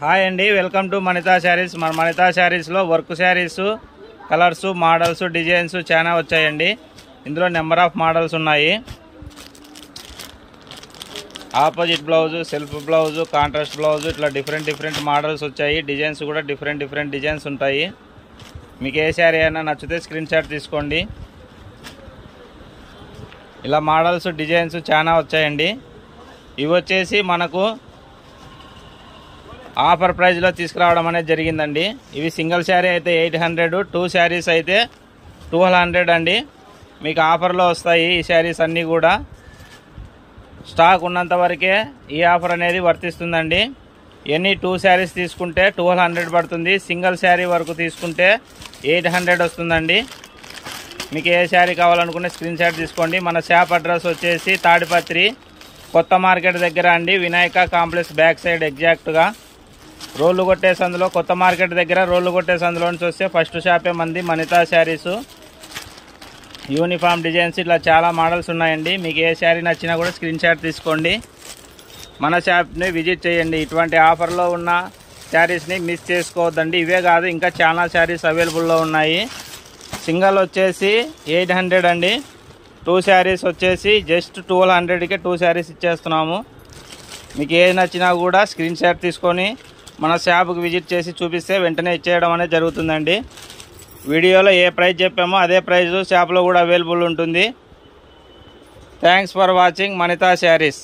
Hi అండి, welcome to మణితా saris. మన మణితా శారీస్లో work saris colours models designs చాలా వచ్చాయండి. ఇందులో నెంబర్ ఆఫ్ మోడల్స్ ఉన్నాయి. Opposite blouse, self blouse, contrast blouse, ఇట్లా డిఫరెంట్ మోడల్స్ వచ్చాయి. డిజైన్స్ కూడా డిఫరెంట్ డిజైన్స్ ఉంటాయి. మీకు ఏ శారీ అయినా నచ్చితే స్క్రీన్ షాట్ తీసుకోండి. ఇలా మోడల్స్ డిజైన్స్ చాలా వచ్చాయండి. ఇవి వచ్చేసి మనకు ఆఫర్ ప్రైస్లో తీసుకురావడం అనేది జరిగిందండి. ఇవి సింగిల్ శారీ అయితే 800, 2 శారీస్ అయితే 1200 అండి. మీకు ఆఫర్లో వస్తాయి ఈ శారీస్ అన్నీ కూడా. స్టాక్ ఉన్నంత వరకే ఈ ఆఫర్ అనేది వర్తిస్తుందండి. ఎన్ని 2 శారీస్ తీసుకుంటే 1200 పడుతుంది. సింగిల్ శారీ వరకు తీసుకుంటే 800 వస్తుందండి. మీకు ఏ శారీ కావాలనుకునే స్క్రీన్ షాట్ తీసుకోండి. మన షాప్ అడ్రస్ వచ్చేసి తాడిపత్రి కొత్త మార్కెట్ దగ్గర అండి, వినాయక కాంప్లెక్స్ బ్యాక్ సైడ్ ఎగ్జాక్ట్గా రోడ్లు కొట్టే సందులో, కొత్త మార్కెట్ దగ్గర రోడ్లు కొట్టే సందులో నుంచి వస్తే ఫస్ట్ షాపే మంది మణితా శారీస్. యూనిఫామ్ డిజైన్స్ ఇట్లా చాలా మోడల్స్ ఉన్నాయండి. మీకు ఏ శారీ నచ్చినా కూడా స్క్రీన్ షాట్ తీసుకోండి. మన షాప్ని విజిట్ చేయండి. ఇటువంటి ఆఫర్లో ఉన్న శారీస్ని మిస్ చేసుకోవద్దండి. ఇవే కాదు, ఇంకా చాలా శారీస్ అవైలబుల్లో ఉన్నాయి. సింగల్ వచ్చేసి 800 అండి. 2 శారీస్ వచ్చేసి జస్ట్ 1200కే 2 శారీస్ ఇచ్చేస్తున్నాము. మీకు ఏది నచ్చినా కూడా స్క్రీన్ షాట్ తీసుకొని మన షాప్కి విజిట్ చేసి చూపిస్తే వెంటనే ఇచ్చేయడం అనేది జరుగుతుందండి. వీడియోలో ఏ ప్రైస్ చెప్పామో అదే ప్రైస్ షాప్లో కూడా అవైలబుల్ ఉంటుంది. Thanks for watching మణితా saris.